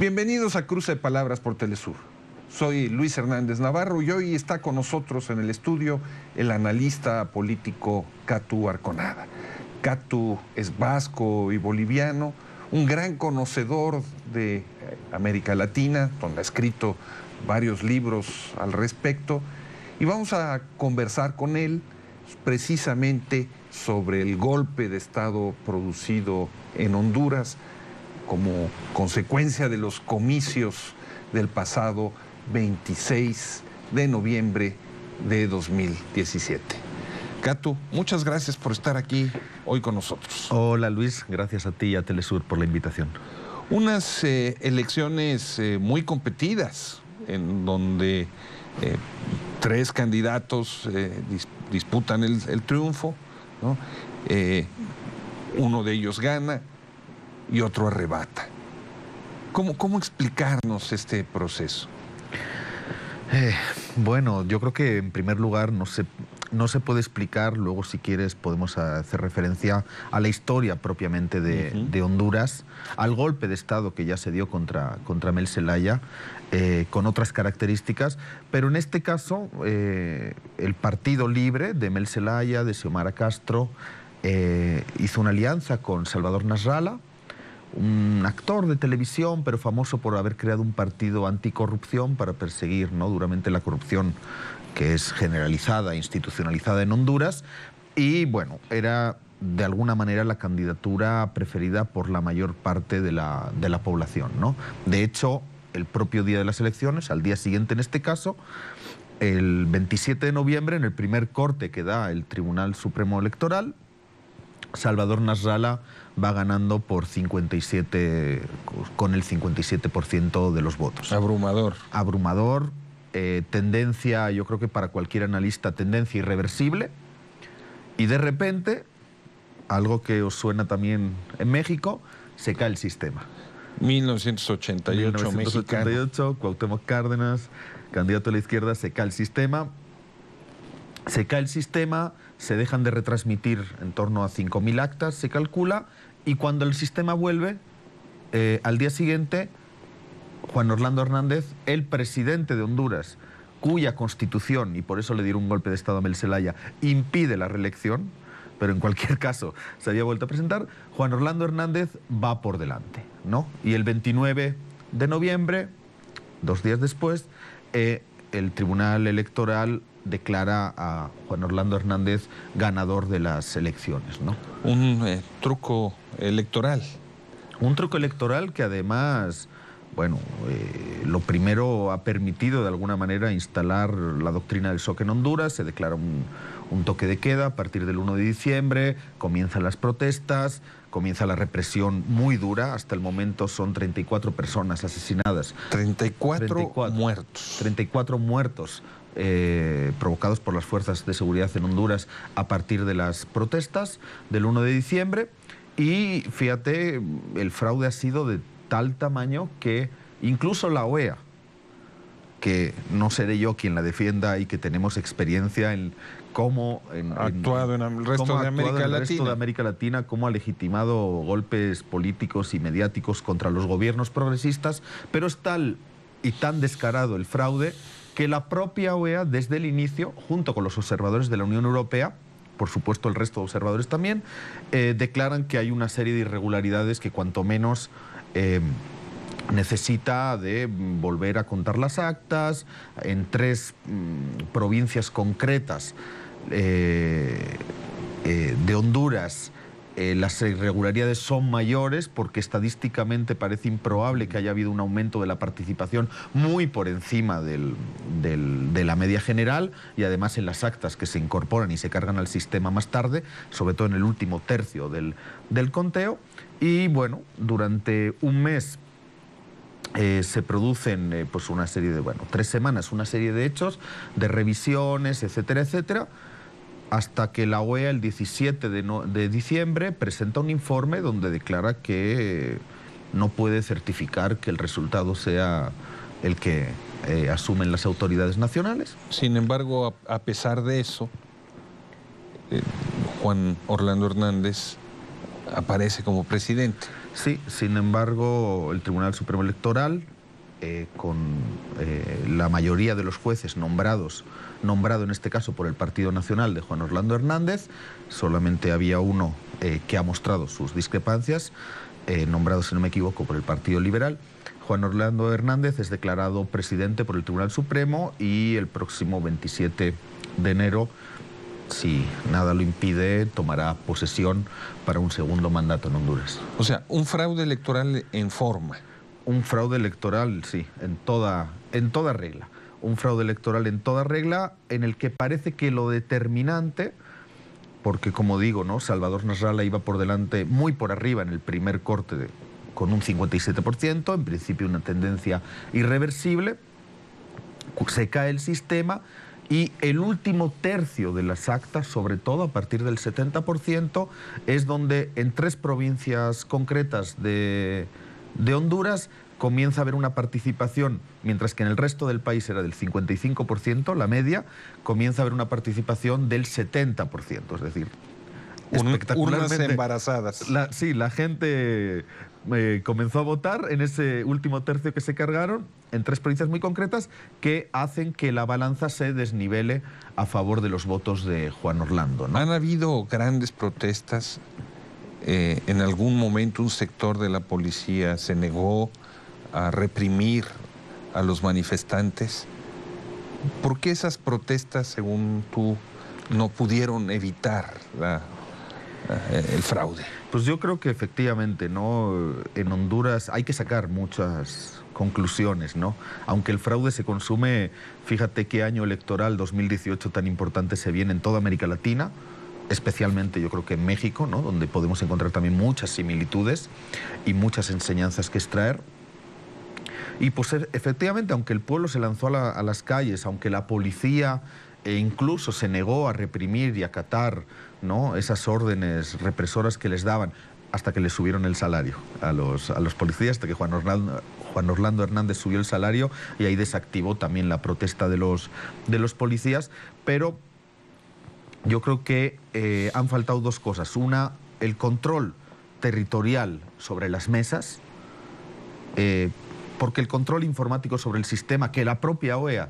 Bienvenidos a Cruce de Palabras por Telesur. Soy Luis Hernández Navarro y hoy está con nosotros en el estudio el analista político Katu Arconada. Katu es vasco y boliviano, un gran conocedor de América Latina, donde ha escrito varios libros al respecto, y vamos a conversar con él precisamente sobre el golpe de Estado producido en Honduras como consecuencia de los comicios del pasado 26 de noviembre de 2017. Katu, muchas gracias por estar aquí hoy con nosotros. Hola Luis, gracias a ti y a Telesur por la invitación. Unas elecciones muy competidas, en donde tres candidatos disputan el triunfo, ¿no? Uno de ellos gana y otro arrebata. ¿Cómo explicarnos este proceso? Bueno, yo creo que en primer lugar no se puede explicar, luego si quieres podemos hacer referencia a la historia propiamente de Honduras, al golpe de Estado que ya se dio contra Mel Zelaya, con otras características, pero en este caso el Partido Libre de Mel Zelaya, de Xiomara Castro, hizo una alianza con Salvador Nasralla, un actor de televisión, pero famoso por haber creado un partido anticorrupción para perseguir, ¿no?, duramente la corrupción que es generalizada, institucionalizada en Honduras, y bueno, era de alguna manera la candidatura preferida por la mayor parte de la población, ¿no? De hecho, el propio día de las elecciones, al día siguiente en este caso, el 27 de noviembre, en el primer corte que da el Tribunal Supremo Electoral, Salvador Nasralla va ganando por con el 57% de los votos. Abrumador. Abrumador, tendencia, yo creo que para cualquier analista, tendencia irreversible, y de repente, algo que os suena también en México, se cae el sistema. 1988, mexicano. Cuauhtémoc Cárdenas, candidato a la izquierda, se cae el sistema. Se cae el sistema, se dejan de retransmitir en torno a 5.000 actas, se calcula, y cuando el sistema vuelve, al día siguiente, Juan Orlando Hernández, el presidente de Honduras, cuya constitución, y por eso le dieron un golpe de Estado a Mel Zelaya, impide la reelección, pero en cualquier caso se había vuelto a presentar, Juan Orlando Hernández va por delante, ¿no? Y el 29 de noviembre, 2 días después, el Tribunal Electoral declara a Juan Orlando Hernández ganador de las elecciones, ¿no? Un truco electoral. Un truco electoral que además, bueno, lo primero ha permitido de alguna manera instalar la doctrina del shock en Honduras, se declara un toque de queda a partir del 1 de diciembre, comienzan las protestas, comienza la represión muy dura, hasta el momento son 34 personas asesinadas. 34 muertos. 34 muertos. Provocados por las fuerzas de seguridad en Honduras a partir de las protestas del 1 de diciembre. Y fíjate, el fraude ha sido de tal tamaño que incluso la OEA, que no seré yo quien la defienda y que tenemos experiencia en cómo ha actuado en el resto de América Latina, cómo ha legitimado golpes políticos y mediáticos contra los gobiernos progresistas, pero es tal y tan descarado el fraude que la propia OEA desde el inicio, junto con los observadores de la Unión Europea, por supuesto el resto de observadores también, declaran que hay una serie de irregularidades que cuanto menos necesita de volver a contar las actas en 3 provincias concretas de Honduras. Las irregularidades son mayores porque estadísticamente parece improbable que haya habido un aumento de la participación muy por encima de la media general, y además en las actas que se incorporan y se cargan al sistema más tarde, sobre todo en el último tercio del conteo. Y bueno, durante un mes se producen pues una serie de, 3 semanas, una serie de hechos, de revisiones, etcétera, etcétera, hasta que la OEA el 17 de diciembre presenta un informe donde declara que no puede certificar que el resultado sea el que asumen las autoridades nacionales. Sin embargo, a pesar de eso, Juan Orlando Hernández aparece como presidente. Sí, sin embargo, el Tribunal Supremo Electoral, con la mayoría de los jueces nombrado en este caso por el Partido Nacional de Juan Orlando Hernández, solamente había uno que ha mostrado sus discrepancias, nombrado, si no me equivoco, por el Partido Liberal. Juan Orlando Hernández es declarado presidente por el Tribunal Supremo y el próximo 27 de enero, si nada lo impide, tomará posesión para un segundo mandato en Honduras. O sea, un fraude electoral en forma. Un fraude electoral, sí, en toda regla. Un fraude electoral en toda regla, en el que parece que lo determinante, porque como digo, ¿no?, Salvador Nasralla iba por delante, muy por arriba en el primer corte, con un 57%, en principio una tendencia irreversible, se cae el sistema y el último tercio de las actas, sobre todo a partir del 70%, es donde en 3 provincias concretas de Honduras comienza a haber una participación, mientras que en el resto del país era del 55%, la media, comienza a haber una participación del 70%, es decir, urnas embarazadas. La gente comenzó a votar en ese último tercio que se cargaron, en 3 provincias muy concretas, que hacen que la balanza se desnivele a favor de los votos de Juan Orlando, ¿no? Han habido grandes protestas. En algún momento un sector de la policía se negó a reprimir a los manifestantes. ¿Por qué esas protestas, según tú, no pudieron evitar el fraude? Pues yo creo que efectivamente, ¿no?, en Honduras hay que sacar muchas conclusiones, ¿no? Aunque el fraude se consume, fíjate qué año electoral 2018 tan importante se viene en toda América Latina, especialmente yo creo que en México, ¿no?, donde podemos encontrar también muchas similitudes y muchas enseñanzas que extraer. Y pues efectivamente, aunque el pueblo se lanzó a las calles, aunque la policía incluso se negó a reprimir y acatar, ¿no?, esas órdenes represoras que les daban, hasta que les subieron el salario a los policías, hasta que Juan Orlando Hernández subió el salario y ahí desactivó también la protesta de los policías, pero yo creo que han faltado 2 cosas. Una, el control territorial sobre las mesas, porque el control informático sobre el sistema, que la propia OEA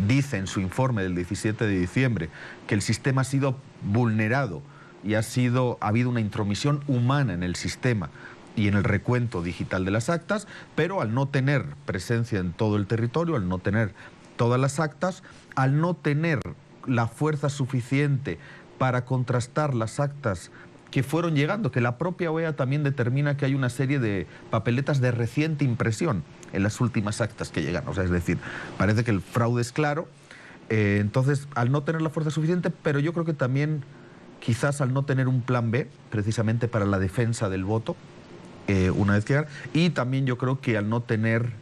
dice en su informe del 17 de diciembre, que el sistema ha sido vulnerado y ha habido una intromisión humana en el sistema y en el recuento digital de las actas, pero al no tener presencia en todo el territorio, al no tener todas las actas, al no tener la fuerza suficiente para contrastar las actas que fueron llegando, que la propia OEA también determina que hay una serie de papeletas de reciente impresión en las últimas actas que llegan. O sea, es decir, parece que el fraude es claro. Entonces, al no tener la fuerza suficiente, pero yo creo que también quizás al no tener un plan B, precisamente para la defensa del voto, una vez que llegan, y también yo creo que al no tener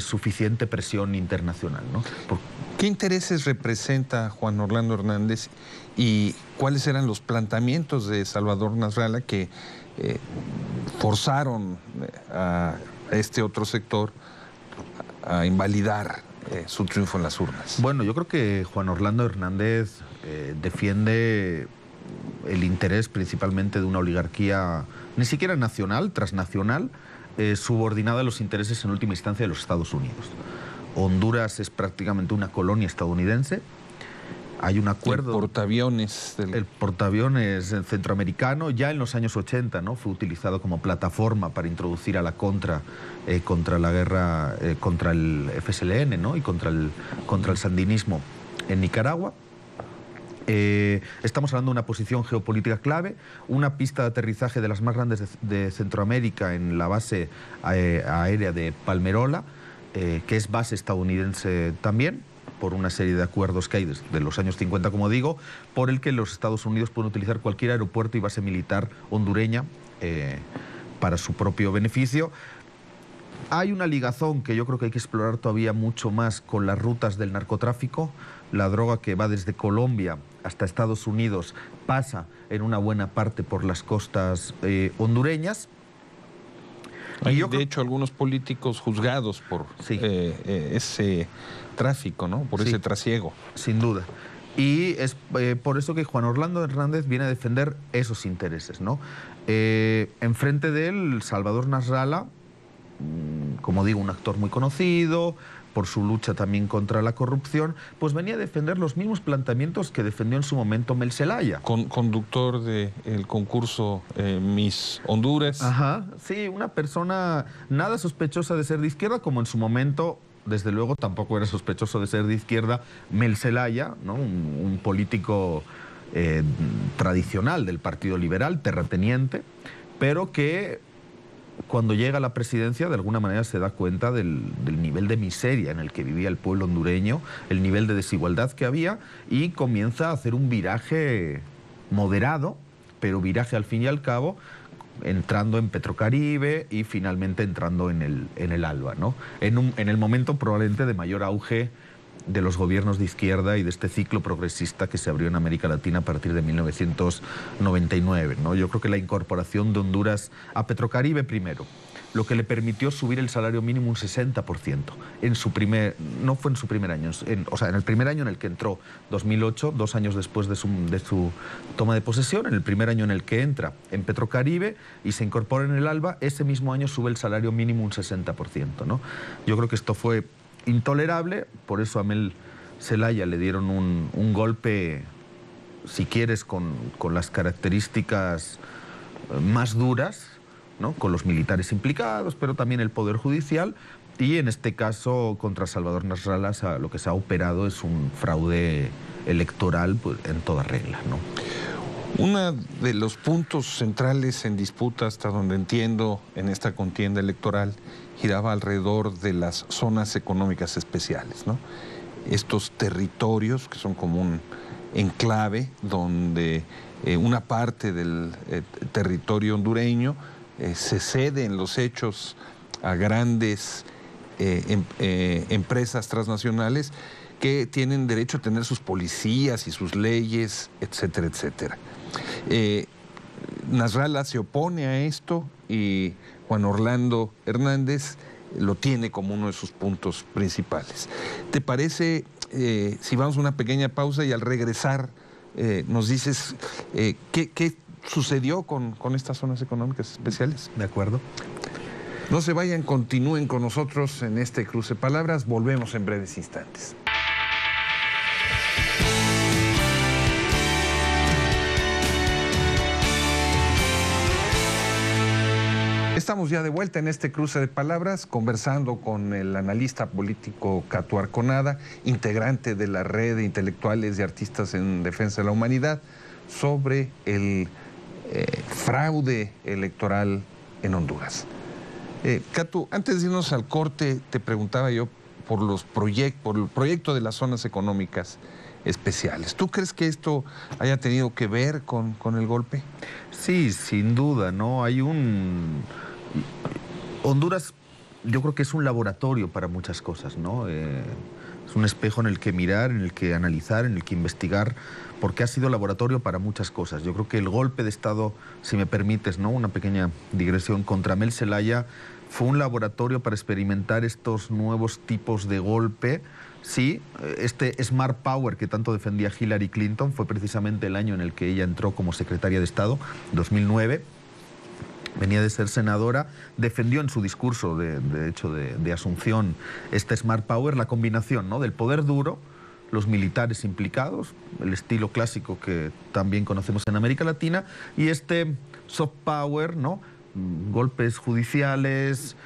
suficiente presión internacional, ¿no? ¿Qué intereses representa Juan Orlando Hernández y cuáles eran los planteamientos de Salvador Nasralla que forzaron a este otro sector a invalidar su triunfo en las urnas? Bueno, yo creo que Juan Orlando Hernández defiende el interés principalmente de una oligarquía ni siquiera nacional, transnacional, subordinada a los intereses en última instancia de los Estados Unidos. Honduras es prácticamente una colonia estadounidense. Hay un acuerdo... El portaaviones centroamericano, ya en los años 80, ¿no?, fue utilizado como plataforma para introducir a la contra la guerra contra el FSLN, ¿no?, y contra el sandinismo en Nicaragua. Estamos hablando de una posición geopolítica clave, una pista de aterrizaje de las más grandes de Centroamérica en la base aérea de Palmerola, que es base estadounidense también, por una serie de acuerdos que hay desde los años 50, como digo, por el que los Estados Unidos pueden utilizar cualquier aeropuerto y base militar hondureña para su propio beneficio. Hay una ligazón que yo creo que hay que explorar todavía mucho más con las rutas del narcotráfico. La droga que va desde Colombia hasta Estados Unidos pasa en una buena parte por las costas hondureñas. Hay, de hecho, algunos políticos juzgados por ese tráfico, ¿no?, por ese trasiego. Sin duda. Y es por eso que Juan Orlando Hernández viene a defender esos intereses, ¿no? Enfrente de él, Salvador Nasrallah, como digo, un actor muy conocido por su lucha también contra la corrupción, pues venía a defender los mismos planteamientos que defendió en su momento Mel Zelaya. Conductor del concurso Miss Honduras. Ajá, sí, una persona nada sospechosa de ser de izquierda, como en su momento, desde luego, tampoco era sospechoso de ser de izquierda Mel Zelaya, ¿no? Un político tradicional del Partido Liberal, terrateniente, pero que cuando llega a la presidencia de alguna manera se da cuenta del nivel de miseria en el que vivía el pueblo hondureño, el nivel de desigualdad que había, y comienza a hacer un viraje moderado, pero viraje al fin y al cabo, entrando en Petrocaribe y finalmente entrando en el ALBA, ¿no? En el momento probablemente de mayor auge de los gobiernos de izquierda y de este ciclo progresista que se abrió en América Latina a partir de 1999, ¿no? Yo creo que la incorporación de Honduras a Petrocaribe primero, lo que le permitió subir el salario mínimo un 60%. No fue en su primer año, o sea, en el primer año en el que entró, 2008, 2 años después de su toma de posesión, en el primer año en el que entra en Petrocaribe y se incorpora en el ALBA, ese mismo año sube el salario mínimo un 60%, ¿no? Yo creo que esto fue intolerable, por eso a Mel Zelaya le dieron un golpe, si quieres, con las características más duras, ¿no? Con los militares implicados, pero también el Poder Judicial, y en este caso contra Salvador Nasrallah lo que se ha operado es un fraude electoral, pues, en toda regla, ¿no? Uno de los puntos centrales en disputa, hasta donde entiendo, en esta contienda electoral, giraba alrededor de las zonas económicas especiales, ¿no? Estos territorios que son como un enclave donde una parte del territorio hondureño se cede en los hechos a grandes empresas transnacionales que tienen derecho a tener sus policías y sus leyes, etcétera, etcétera. Nasrallah se opone a esto y Juan Orlando Hernández lo tiene como uno de sus puntos principales. ¿Te parece si vamos a una pequeña pausa y al regresar nos dices qué sucedió con estas zonas económicas especiales? De acuerdo. No se vayan, continúen con nosotros en este cruce de palabras. Volvemos en breves instantes. Estamos ya de vuelta en este cruce de palabras, conversando con el analista político Catu Arconada, integrante de la red de intelectuales y artistas en defensa de la humanidad, sobre el fraude electoral en Honduras. Catu, antes de irnos al corte, te preguntaba yo por el proyecto de las zonas económicas especiales. ¿Tú crees que esto haya tenido que ver con el golpe? Sí, sin duda, ¿no? Honduras, yo creo que es un laboratorio para muchas cosas, ¿no? Es un espejo en el que mirar, en el que analizar, en el que investigar, porque ha sido laboratorio para muchas cosas. Yo creo que el golpe de Estado, si me permites, ¿no? Una pequeña digresión, contra Mel Zelaya fue un laboratorio para experimentar estos nuevos tipos de golpe. Sí, este Smart Power que tanto defendía Hillary Clinton fue precisamente el año en el que ella entró como secretaria de Estado, 2009. Venía de ser senadora, defendió en su discurso, de hecho, de Asunción, este Smart Power, la combinación, ¿no? Del poder duro, los militares implicados, el estilo clásico que también conocemos en América Latina, y este soft power, ¿no? Golpes judiciales,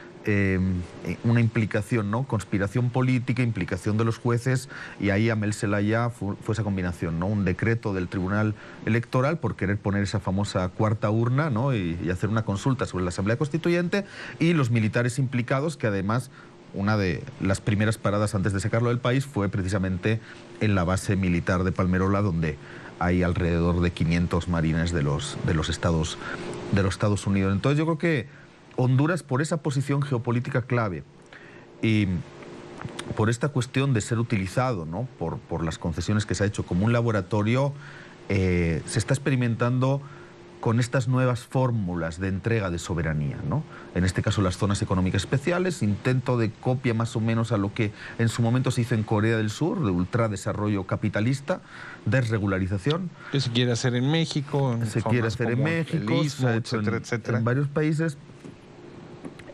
una implicación, ¿no? Conspiración política, implicación de los jueces, y ahí a Mel Zelaya fue esa combinación, ¿no? Un decreto del Tribunal Electoral por querer poner esa famosa cuarta urna, ¿no? y hacer una consulta sobre la Asamblea Constituyente, y los militares implicados, que además una de las primeras paradas antes de sacarlo del país fue precisamente en la base militar de Palmerola, donde hay alrededor de 500 marines de los Estados Unidos. Entonces yo creo que Honduras, por esa posición geopolítica clave y por esta cuestión de ser utilizado, ¿no? por las concesiones que se ha hecho como un laboratorio, se está experimentando con estas nuevas fórmulas de entrega de soberanía, ¿no? En este caso las zonas económicas especiales, intento de copia más o menos a lo que en su momento se hizo en Corea del Sur, de ultradesarrollo capitalista, desregularización. Que se quiere hacer en México. Se quiere hacer en México, Istmo, etcétera, etcétera. En varios países.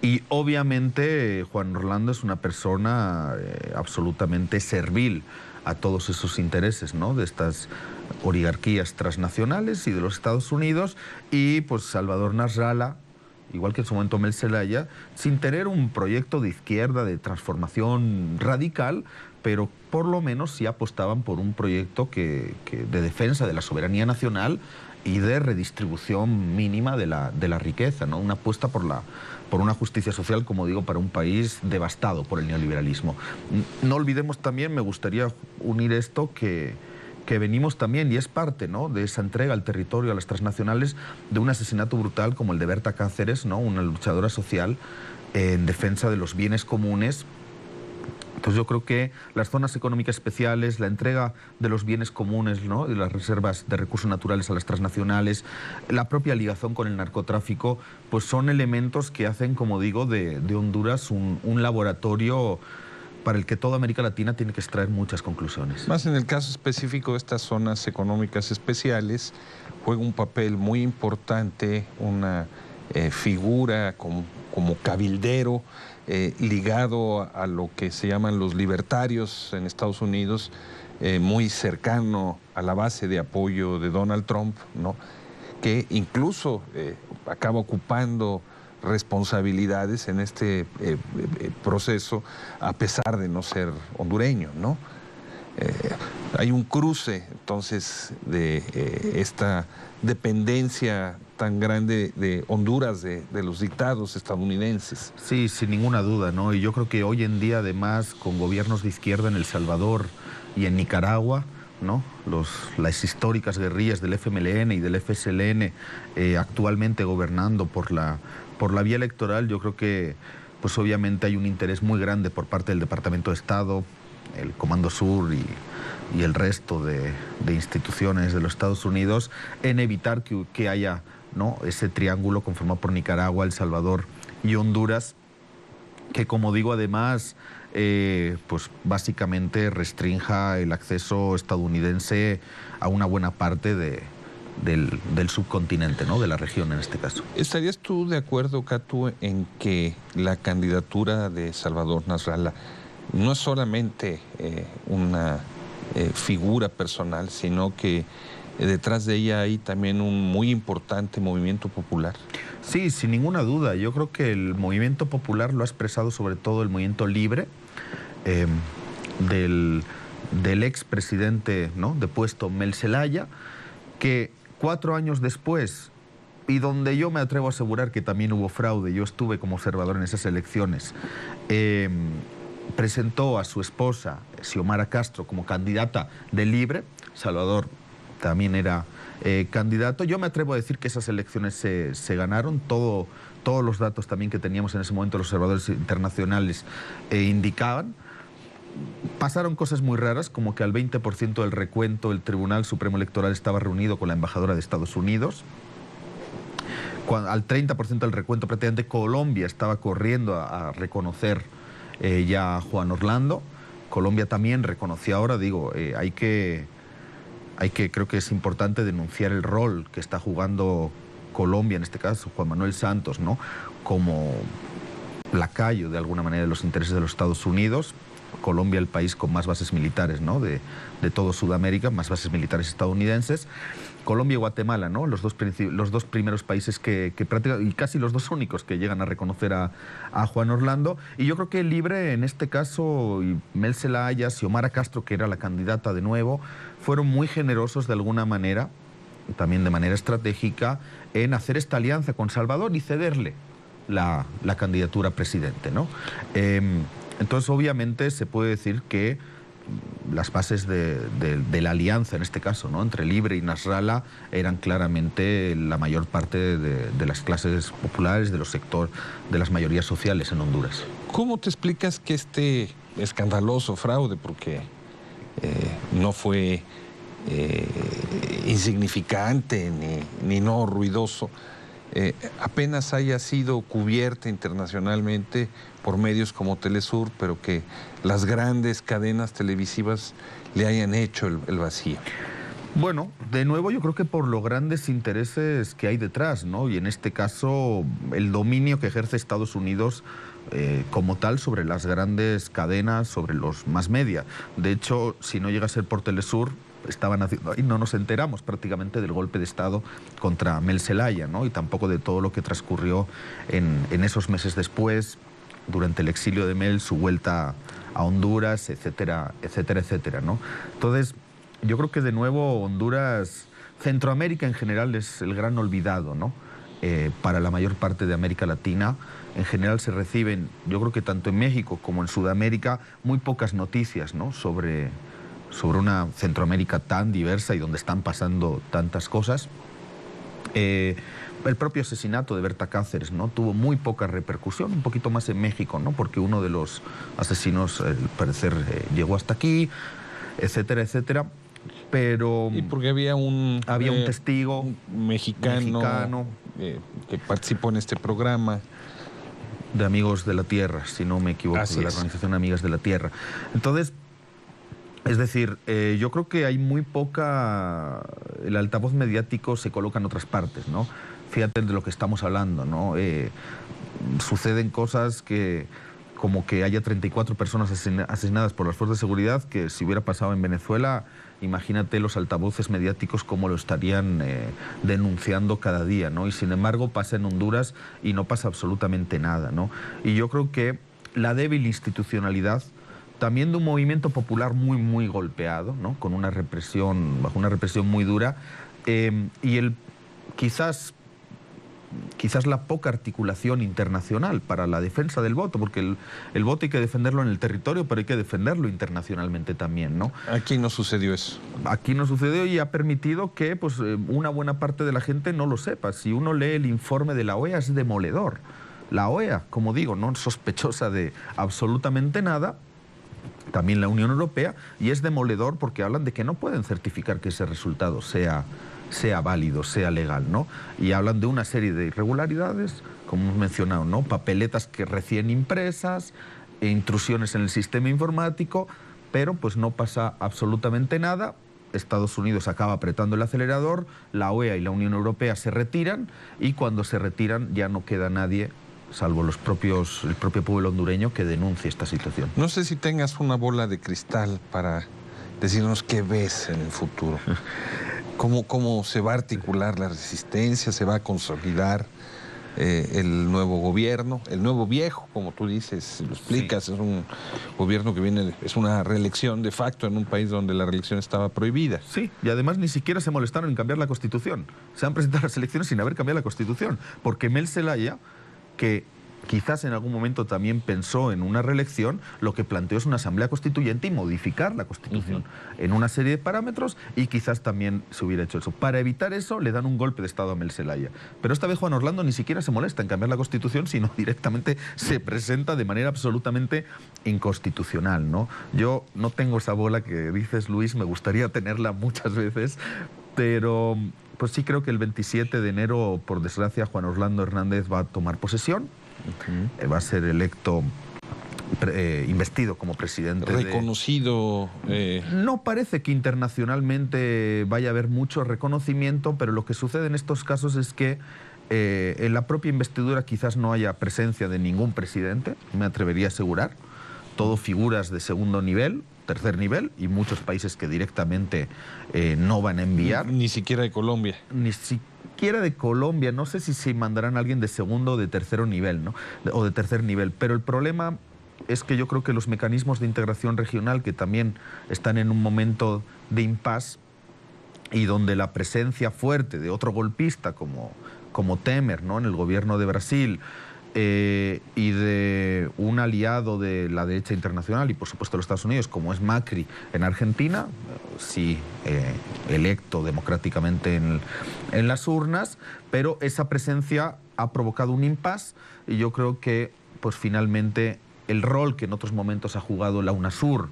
Y obviamente Juan Orlando es una persona absolutamente servil a todos esos intereses, ¿no? De estas oligarquías transnacionales y de los Estados Unidos, y pues Salvador Nasrallah, igual que en su momento Mel Zelaya, sin tener un proyecto de izquierda, de transformación radical, pero por lo menos sí apostaban por un proyecto de defensa de la soberanía nacional y de redistribución mínima de la riqueza, ¿no? Una apuesta por una justicia social, como digo, para un país devastado por el neoliberalismo. No olvidemos también, me gustaría unir esto, que venimos también, y es parte, ¿no?, de esa entrega al territorio, a las transnacionales, de un asesinato brutal como el de Berta Cáceres, ¿no?, una luchadora social en defensa de los bienes comunes. Entonces yo creo que las zonas económicas especiales, la entrega de los bienes comunes, ¿no?, de las reservas de recursos naturales a las transnacionales, la propia ligación con el narcotráfico, pues son elementos que hacen, como digo, de Honduras un laboratorio para el que toda América Latina tiene que extraer muchas conclusiones. Más en el caso específico de estas zonas económicas especiales, juega un papel muy importante una figura como cabildero, ligado a lo que se llaman los libertarios en Estados Unidos, muy cercano a la base de apoyo de Donald Trump, ¿no?, que incluso acaba ocupando responsabilidades en este proceso, a pesar de no ser hondureño, ¿no? Hay un cruce, entonces, de esta dependencia tan grande de Honduras de los dictados estadounidenses. Sí, sin ninguna duda, ¿no? Y yo creo que hoy en día, además, con gobiernos de izquierda en El Salvador y en Nicaragua, ¿no?, las históricas guerrillas del FMLN y del FSLN actualmente gobernando por la vía electoral, yo creo que pues obviamente hay un interés muy grande por parte del Departamento de Estado, el Comando Sur y el resto de instituciones de los Estados Unidos en evitar que haya, ¿no?, ese triángulo conformado por Nicaragua, El Salvador y Honduras, que, como digo, además pues básicamente restrinja el acceso estadounidense a una buena parte del subcontinente, ¿no?, de la región en este caso. ¿Estarías tú de acuerdo, Catu, en que la candidatura de Salvador Nasrallah no es solamente una figura personal, sino que detrás de ella hay también un muy importante movimiento popular? Sí, sin ninguna duda. Yo creo que el movimiento popular lo ha expresado sobre todo el movimiento libre del expresidente, ¿no?, depuesto Mel Zelaya, que 4 años después, y donde yo me atrevo a asegurar que también hubo fraude, yo estuve como observador en esas elecciones, presentó a su esposa, Xiomara Castro, como candidata de Libre. Salvador también era candidato. Yo me atrevo a decir que esas elecciones se ganaron. Todos los datos también que teníamos en ese momento los observadores internacionales indicaban. Pasaron cosas muy raras, como que al 20% del recuento el Tribunal Supremo Electoral estaba reunido con la embajadora de Estados Unidos. Al 30% del recuento prácticamente Colombia estaba corriendo a reconocer ya a Juan Orlando. Colombia también reconoció ahora, digo, creo que es importante denunciar el rol que está jugando Colombia, en este caso Juan Manuel Santos, ¿no?, como lacayo de alguna manera de los intereses de los Estados Unidos. Colombia, el país con más bases militares, ¿no?, de todo Sudamérica, más bases militares estadounidenses. Colombia y Guatemala, ¿no?, los dos primeros países que prácticamente, y casi los dos únicos que llegan a reconocer a Juan Orlando. Y yo creo que Libre, en este caso, y Mel Zelaya, Xiomara Castro, que era la candidata de nuevo, fueron muy generosos de alguna manera, también de manera estratégica, en hacer esta alianza con Salvador y cederle la candidatura a presidente, ¿no? Entonces, obviamente, se puede decir que las bases de la alianza, en este caso, ¿no?, entre Libre y Nasrallah, eran claramente la mayor parte de las clases populares, de los sectores, de las mayorías sociales en Honduras. ¿Cómo te explicas que este escandaloso fraude, porque no fue insignificante ni no ruidoso, apenas haya sido cubierta internacionalmente por medios como Telesur, pero que las grandes cadenas televisivas le hayan hecho el vacío. Bueno, de nuevo yo creo que por los grandes intereses que hay detrás, ¿no? Y en este caso el dominio que ejerce Estados Unidos como tal sobre las grandes cadenas, sobre los mass media. De hecho, si no llega a ser por Telesur, estaban haciendo y no nos enteramos prácticamente del golpe de Estado contra Mel Zelaya, ¿no? Y tampoco de todo lo que transcurrió en esos meses después, durante el exilio de Mel, su vuelta a Honduras, etcétera, etcétera, etcétera, ¿no? Entonces, yo creo que de nuevo Honduras, Centroamérica en general es el gran olvidado, ¿no? Para la mayor parte de América Latina, en general se reciben, yo creo que tanto en México como en Sudamérica, muy pocas noticias, ¿no? sobre una Centroamérica tan diversa y donde están pasando tantas cosas. El propio asesinato de Berta Cáceres, ¿no? Tuvo muy poca repercusión, un poquito más en México, ¿no? Porque uno de los asesinos, al parecer, llegó hasta aquí, etcétera, etcétera. Pero y porque había un testigo un mexicano que participó en este programa de Amigos de la Tierra, si no me equivoco, de la organización Amigas de la Tierra. Entonces, es decir, yo creo que hay muy poca... El altavoz mediático se coloca en otras partes, ¿no? Fíjate de lo que estamos hablando, ¿no? Suceden cosas que... como que haya 34 personas asesinadas por las fuerzas de seguridad, que si hubiera pasado en Venezuela, imagínate los altavoces mediáticos cómo lo estarían denunciando cada día, ¿no? Y sin embargo pasa en Honduras y no pasa absolutamente nada, ¿no? Y yo creo que la débil institucionalidad también de un movimiento popular muy, muy golpeado, ¿no? Con una represión, bajo una represión muy dura, y quizás la poca articulación internacional para la defensa del voto, porque el voto hay que defenderlo en el territorio, pero hay que defenderlo internacionalmente también, ¿no? Aquí no sucedió eso. Aquí no sucedió y ha permitido que pues, una buena parte de la gente no lo sepa. Si uno lee el informe de la OEA es demoledor. La OEA, como digo, no es sospechosa de absolutamente nada, también la Unión Europea, y es demoledor porque hablan de que no pueden certificar que ese resultado sea válido, sea legal, ¿no? Y hablan de una serie de irregularidades, como hemos mencionado, ¿no? Papeletas que recién impresas, intrusiones en el sistema informático, pero pues no pasa absolutamente nada. Estados Unidos acaba apretando el acelerador, la OEA y la Unión Europea se retiran, y cuando se retiran ya no queda nadie, salvo el propio pueblo hondureño, que denuncie esta situación. No sé si tengas una bola de cristal para decirnos qué ves en el futuro. ¿Cómo se va a articular la resistencia? ¿Se va a consolidar el nuevo gobierno? El nuevo viejo, como tú dices, lo explicas, sí. Es un gobierno que es una reelección de facto en un país donde la reelección estaba prohibida. Sí, y además ni siquiera se molestaron en cambiar la Constitución. Se han presentado las elecciones sin haber cambiado la Constitución, porque Mel Zelaya, que quizás en algún momento también pensó en una reelección, lo que planteó es una asamblea constituyente y modificar la Constitución en una serie de parámetros, y quizás también se hubiera hecho eso. Para evitar eso le dan un golpe de Estado a Mel Zelaya. Pero esta vez Juan Orlando ni siquiera se molesta en cambiar la Constitución, sino directamente se presenta de manera absolutamente inconstitucional, ¿no? Yo no tengo esa bola que dices, Luis, me gustaría tenerla muchas veces, pero pues sí creo que el 27 de enero, por desgracia, Juan Orlando Hernández va a tomar posesión. Va a ser electo, investido como presidente. Reconocido. No parece que internacionalmente vaya a haber mucho reconocimiento, pero lo que sucede en estos casos es que en la propia investidura quizás no haya presencia de ningún presidente, me atrevería a asegurar. Todo figuras de segundo nivel, tercer nivel, y muchos países que directamente no van a enviar. Ni siquiera de Colombia. Ni siquiera de Colombia. No sé si mandarán a alguien de segundo o de tercer nivel, ¿no? O de tercer nivel. Pero el problema es que yo creo que los mecanismos de integración regional, que también están en un momento de impasse, y donde la presencia fuerte de otro golpista como Temer, ¿no? En el gobierno de Brasil, y de un aliado de la derecha internacional y por supuesto los Estados Unidos, como es Macri en Argentina, sí, electo democráticamente en las urnas, pero esa presencia ha provocado un impasse, y yo creo que pues finalmente el rol que en otros momentos ha jugado la UNASUR,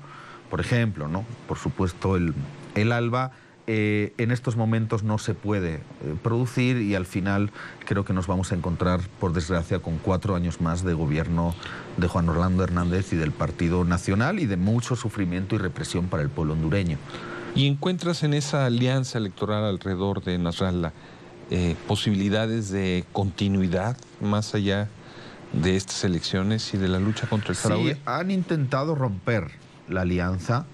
por ejemplo, ¿no? Por supuesto el ALBA, en estos momentos no se puede producir y al final creo que nos vamos a encontrar, por desgracia, con 4 años más de gobierno de Juan Orlando Hernández y del Partido Nacional y de mucho sufrimiento y represión para el pueblo hondureño. ¿Y encuentras en esa alianza electoral alrededor de Nasrallah posibilidades de continuidad más allá de estas elecciones y de la lucha contra el fraude? Sí, han intentado romper la alianza,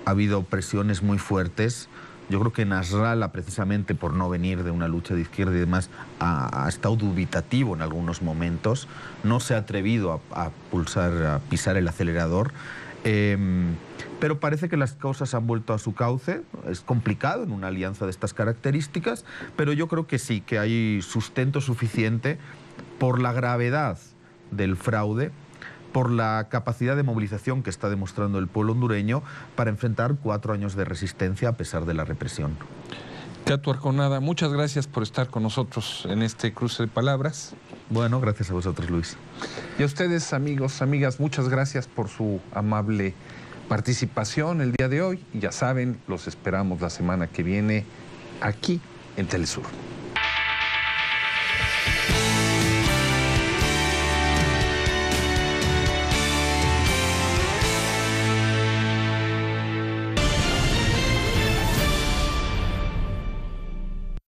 ha habido presiones muy fuertes. Yo creo que Nasrallah, precisamente por no venir de una lucha de izquierda y demás, ha estado dubitativo en algunos momentos, no se ha atrevido a pisar el acelerador, pero parece que las cosas han vuelto a su cauce. Es complicado en una alianza de estas características, pero yo creo que sí, que hay sustento suficiente por la gravedad del fraude, por la capacidad de movilización que está demostrando el pueblo hondureño para enfrentar 4 años de resistencia a pesar de la represión. Catu Arconada, muchas gracias por estar con nosotros en este cruce de palabras. Bueno, gracias a vosotros, Luis. Y a ustedes, amigos, amigas, muchas gracias por su amable participación el día de hoy. Y ya saben, los esperamos la semana que viene aquí en Telesur.